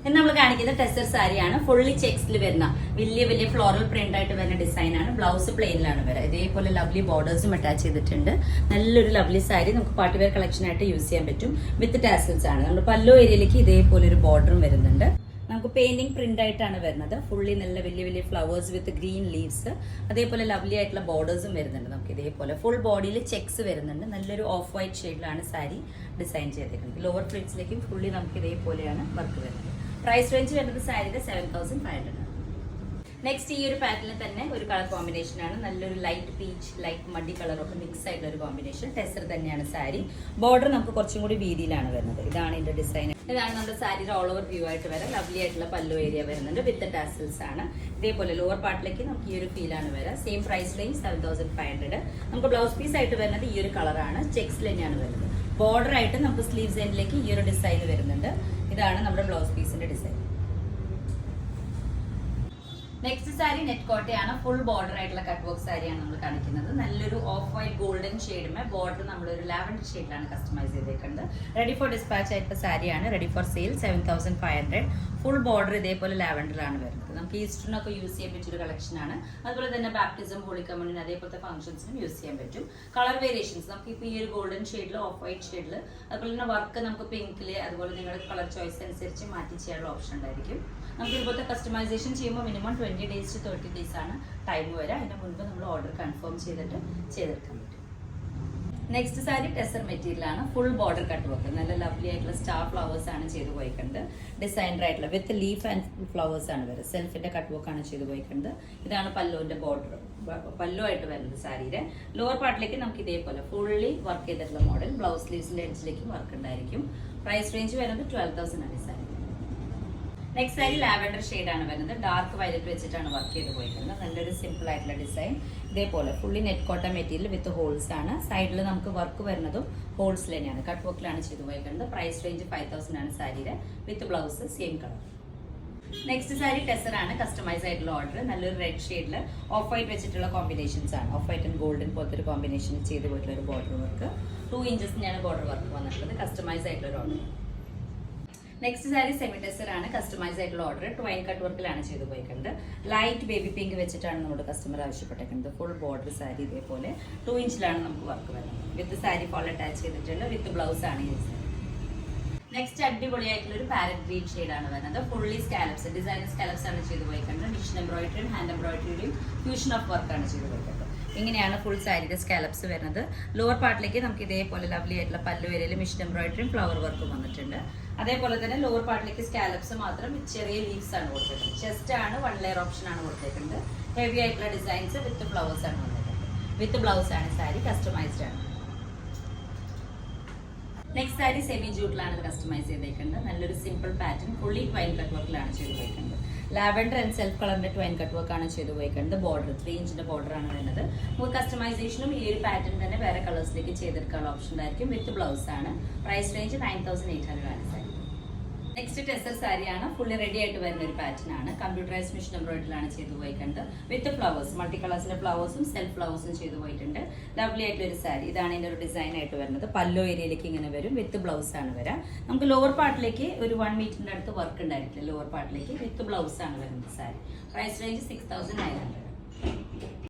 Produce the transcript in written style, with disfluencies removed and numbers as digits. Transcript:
ഇന്ന് നമ്മൾ കാണിക്കുന്ന ടെസർ സാരിയാണ്. ഫുള്ളി ചെക്സിൽ വരുന്ന വലിയ വലിയ ഫ്ലോറൽ പ്രിന്റ് ആയിട്ട് വരുന്ന ഡിസൈൻ ആണ്. ബ്ലൗസ് പ്ലെയിനിലാണ് വരിക. ഇതേപോലെ ലവ്ലി ബോർഡേഴ്സും അറ്റാച്ച് ചെയ്തിട്ടുണ്ട്. നല്ലൊരു ലവ്ലി സാരി നമുക്ക് പാർട്ടി വെയർ കളക്ഷൻ ആയിട്ട് യൂസ് ചെയ്യാൻ പറ്റും. വിത്ത് ടാസൽസ് ആണ്. നമ്മുടെ പല്ലോ ഏരിയയിലേക്ക് ഇതേപോലെ ഒരു ബോർഡറും വരുന്നുണ്ട്. നമുക്ക് പെയിന്റിംഗ് പ്രിന്റ് ആയിട്ടാണ് വരുന്നത്. ഫുള്ളി നല്ല വലിയ വലിയ ഫ്ലവേഴ്സ് വിത്ത് ഗ്രീൻ ലീവ്സ്, അതേപോലെ ലവ്ലി ആയിട്ടുള്ള ബോർഡേഴ്സും വരുന്നുണ്ട്. നമുക്ക് ഇതേപോലെ ഫുൾ ബോഡിയിൽ ചെക്സ് വരുന്നുണ്ട്. നല്ലൊരു ഓഫ് വൈറ്റ് ഷെയ്ഡിലാണ് സാരി ഡിസൈൻ ചെയ്തിരിക്കുന്നത്. ലോവർ പ്ലീറ്റ്സിലേക്കും ഫുള്ളി നമുക്ക് ഇതേപോലെയാണ് വർക്ക് വരുന്നത്. പ്രൈസ് റേഞ്ച് വരുന്നത് സാരിയുടെ 7500 ആണ്. നെക്സ്റ്റ് ഈ ഒരു പാറ്റേണിൽ തന്നെ ഒരു കളർ കോമ്പിനേഷൻ ആണ്. നല്ലൊരു ലൈറ്റ് പീച്ച്, ലൈറ്റ് മഡി കളർ ഒക്കെ മിക്സ് ആയിട്ടുള്ള ഒരു കോമ്പിനേഷൻ. ടെസർ തന്നെയാണ് സാരി. ബോർഡർ നമുക്ക് കുറച്ചും കൂടി വീതിയിലാണ് വരുന്നത്. ഇതാണ് ഇതിന്റെ ഡിസൈൻ. ഇതാണ് നമ്മുടെ സാരിയുടെ ഓൾ ഓവർ വ്യൂ ആയിട്ട് വരാം. ലവ്ലി ആയിട്ടുള്ള പല്ലു ഏരിയ വരുന്നുണ്ട്. വിത്ത് ടാസൽസ് ആണ്. ഇതേപോലെ ലോവർ പാർട്ടിലേക്ക് നമുക്ക് ഈ ഒരു ഫീലാണ് വരാം. Same price range 7500. നമുക്ക് ബ്ലൗസ് പീസ് ആയിട്ട് വരുന്നത് ഈ ഒരു കളറാണ്. ചെക്സിൽ തന്നെയാണ് വരുന്നത്. ബോർഡർ ആയിട്ട് നമുക്ക് സ്ലീവ്സ് എൻഡിലേക്ക് ഈ ഒരു ഡിസൈൻ വരുന്നുണ്ട്. ഇതാണ് നമ്മുടെ ബ്ലൗസ് പീസിന്റെ ഡിസൈൻ. നെക്സ്റ്റ് സാരി നെറ്റ് കോട്ടയാണ്. ഫുൾ ബോർഡർ ആയിട്ടുള്ള കട്ട് വർക്ക് സാരിയാണ് നമ്മൾ കാണിക്കുന്നത്. നല്ലൊരു ഓഫ് വൈറ്റ് ഗോൾഡൻ ഷെയ്ഡുമേ ബോർഡർ നമ്മളൊരു ലാവൻഡർ ഷെയ്ഡിലാണ് കസ്റ്റമൈസ് ചെയ്തേക്കുന്നത്. റെഡി ഫോർ ഡിസ്പാച്ച് ആയിട്ടുള്ള സാരിയാണ്. Ready for sale 7500. Full border ഇതേപോലെ ലാവൻഡറിലാണ് വരുന്നത്. നമുക്ക് ഈസ്റ്ററിനൊക്കെ യൂസ് ചെയ്യാൻ പറ്റിയൊരു കളക്ഷനാണ്. അതുപോലെ തന്നെ ബാപ്റ്റിസം, ഹോളി കമ്മ്യൂണിന് അതേപോലത്തെ ഫംഗ്ഷൻസിനും യൂസ് ചെയ്യാൻ പറ്റും. കളർ വേരിയേഷൻസ് നമുക്ക് ഇപ്പോൾ ഈ ഒരു ഗോൾഡൻ ഷെയ്ഡിൽ, ഓഫ് വൈറ്റ് ഷെയ്ഡിൽ, അതുപോലെ തന്നെ വർക്ക് നമുക്ക് പിങ്കില്, അതുപോലെ നിങ്ങളുടെ കളർ ചോയ്സ് അനുസരിച്ച് മാറ്റി ചെയ്യാനുള്ള ഓപ്ഷൻ ഉണ്ടായിരിക്കും. നമുക്ക് ഇതുപോലത്തെ കസ്റ്റമൈസേഷൻ ചെയ്യുമ്പോൾ മിനിമം 20 days to 30 days ആണ് ടൈം വരെ. അതിന് മുൻപ് നമ്മൾ ഓർഡർ കൺഫേം ചെയ്തിട്ട് ചെയ്തെടുക്കാൻ പറ്റും. നെക്സ്റ്റ് സാരി ടെസർ മെറ്റീരിയൽ ആണ്. Full border cut work. നല്ല ലവ്ലി ആയിട്ടുള്ള സ്റ്റാർ ഫ്ലവേഴ്സ് ആണ് ചെയ്ത് പോയിക്കുന്നത്. ഡിസൈനർ ആയിട്ടുള്ള വിത്ത് ലീഫ് ആൻഡ് ഫ്ലവേഴ്സ് ആണ് വരുന്നത്. സെൽഫിന്റെ കട്ട് വർക്ക് ആണ് ചെയ്ത് പോയിക്കുന്നത്. ഇതാണ് പല്ലുവിന്റെ ബോർഡർ, പല്ലു ആയിട്ട് വരുന്നത് സാരിയുടെ. ലോവർ പാർട്ടിലേക്ക് നമുക്ക് ഇതേപോലെ ഫുള്ളി വർക്ക് ചെയ്തിട്ടുള്ള മോഡൽ. ബ്ലൗസ് സ്ലീവ്സിന്റെ എഡ്ജിലേക്ക് വർക്ക് ഉണ്ടായിരിക്കും. പ്രൈസ് റേഞ്ച് വരുന്നത് 12,000 ആണ് sari. Next sari lavender shade ആണ് വരുന്നത്. ഡാർക്ക് വയലറ്റ് വെച്ചിട്ടാണ് വർക്ക് ചെയ്ത് പോയിരിക്കുന്നത്. നല്ലൊരു സിമ്പിൾ ആയിട്ടുള്ള ഡിസൈൻ. ഇതേപോലെ ഫുള്ളി നെറ്റ് കോട്ട മെറ്റീരിയൽ വിത്ത് ഹോൾസ് ആണ്. സൈഡിൽ നമുക്ക് വർക്ക് വരുന്നതും ഹോൾസിൽ തന്നെയാണ്. കട്ട് വർക്കിലാണ് ചെയ്ത് പോയിരിക്കുന്നത്. പ്രൈസ് റേഞ്ച് 5000 ആണ് സാരിയുടെ. With blouse same colour. Next sari tussar ആണ്. കസ്റ്റമൈസ് ആയിട്ടുള്ള ഓർഡർ. നല്ലൊരു റെഡ് ഷെയ്ഡിൽ ഓഫ് വൈറ്റ് വെച്ചിട്ടുള്ള കോമ്പിനേഷൻസ് ആണ്. ഓഫ് വൈറ്റ് ആൻഡ് ഗോൾഡൻ പോലത്തെ ഒരു കോമ്പിനേഷൻ ചെയ്ത് പോയിട്ടുള്ള ഒരു ബോർഡർ വർക്ക്. 2 ഇഞ്ചസിനാണ് ബോർഡർ വർക്ക് വന്നിട്ടുള്ളത്. കസ്റ്റമൈസ് ആയിട്ടുള്ള ഒരു order. Next sari semi tussar ആണ്. കസ്റ്റമൈസ് ആയിട്ടുള്ള ഓർഡർ. ട്വൈൻ കട്ട് വർക്കിലാണ് ചെയ്ത് പോയിക്കുന്നത്. ലൈറ്റ് ബേബി പിങ്ക് വെച്ചിട്ടാണ് നമ്മുടെ കസ്റ്റമർ ആവശ്യപ്പെട്ടേക്കുന്നത്. ഫുൾ ബോർഡർ സാരി ഇതേപോലെ 2 ഇഞ്ചിലാണ് നമുക്ക് വർക്ക് വരുന്നത്. വിത്ത് സാരി ഫോൾ അറ്റാച്ച് ചെയ്തിട്ടുണ്ട്. വിത്ത് ബ്ലൗസ് ആണ് ഈ സാരി. നെക്സ്റ്റ് അടിപൊളിയായിട്ടുള്ള ഒരു പാരറ്റ് ഗ്രീൻ ഷെയ്ഡ് ആണ് വരുന്നത്. ഫുള്ളി സ്കാലപ്സ്, ഡിസൈനർ സ്കാലപ്സ് ആണ് ചെയ്ത് പോയിക്കുന്നത്. മിഷൻ എംബ്രോയിഡറിയും ഹാൻഡ് എംബ്രോയിഡറിയും ഫ്യൂഷൻ ഓഫ് വർക്കാണ് ചെയ്ത് പോയിക്കുന്നത്. ഇങ്ങനെയാണ് ഫുൾ സാരിയുടെ സ്കാലപ്സ് വരുന്നത്. ലോവർ പാർട്ടിലേക്ക് നമുക്ക് ഇതേപോലെ ലവ്ലി ആയിട്ടുള്ള പല്ലു വരയിൽ മിഷൻ എംബ്രോയിഡറിയും ഫ്ലവർ വർക്കും വന്നിട്ടുണ്ട്. അതേപോലെ തന്നെ ലോവർ പാർട്ടിലേക്ക് സ്കാലപ്സ് മാത്രം ചെറിയ ലീവ്സ് ആണ് കൊടുത്തിട്ടുണ്ട്. ചെസ്റ്റ് ആണ് 1 ലെയർ ഓപ്ഷൻ ആണ് കൊടുത്തിട്ടുണ്ട്. ഹെവി ആയിട്ടുള്ള ഡിസൈൻസ് വിത്ത് ഫ്ലവേഴ്സ് ആണ് വന്നിട്ടുണ്ട്. വിത്ത് ബ്ലൗസ് ആണ് സാരി. കസ്റ്റമൈസ്ഡ് ആണ്. നെക്സ്റ്റ് സാരി സെമി ജൂട്ടിലാണ് കസ്റ്റമൈസ് ചെയ്തേക്കുന്നത്. നല്ലൊരു simple pattern. Fully twine cut വർക്കിലാണ് ചെയ്ത് പോയിക്കുന്നത്. ലാവൻഡർ ആൻഡ് സെൽഫ് കളറിന്റെ ട്വൈൻ കട്ട് വർക്ക് ആണ് ചെയ്ത് പോയിക്കുന്നത്. ബോർഡർ 3 ഇഞ്ചിന്റെ ബോർഡർ ആണ് വരുന്നത്. നമുക്ക് കസ്റ്റമൈസേഷനും ഈ ഒരു പാറ്റേൺ തന്നെ വേറെ കളേഴ്സിലേക്ക് ചെയ്തെടുക്കാനുള്ള ഓപ്ഷൻ ഉണ്ടായിരിക്കും. വിത്ത് ബ്ലൗസ് ആണ്. പ്രൈസ് റേഞ്ച് 9800 ആണ് സാരി. നെക്സ്റ്റ് ടെസർ സാരിയാണ്. ഫുള്ളി റെഡി ആയിട്ട് വരുന്ന ഒരു പാറ്റേൺ ആണ്. കമ്പ്യൂട്ടറൈസ് മിഷൻ എംബ്രോയിഡറിലാണ് ചെയ്ത് പോയിട്ടുണ്ട്. വിത്ത് ഫ്ലവേഴ്സ്, മൾട്ടി കളേഴ്സിന്റെ ഫ്ലവേഴ്സും സെൽഫ് ഫ്ലവേഴ്സും ചെയ്ത് പോയിട്ടുണ്ട്. ലവ്ലി ആയിട്ടുള്ള ഒരു സാരി. ഇതാണ് ഇതിന്റെ ഒരു ഡിസൈൻ ആയിട്ട് വരുന്നത്. പല്ലോ ഏരിയയിലേക്ക് ഇങ്ങനെ വരും. വിത്ത് ബ്ലൗസ് ആണ് വരാം. നമുക്ക് ലോവർ പാർട്ടിലേക്ക് ഒരു 1 മീറ്ററിന്റെ അടുത്ത് വർക്ക് ഉണ്ടായിരിക്കില്ല. ലോവർ പാർട്ടിലേക്ക് വിത്ത് ബ്ലൗസ് ആണ് വരുന്നത് സാരി. Price range 6900.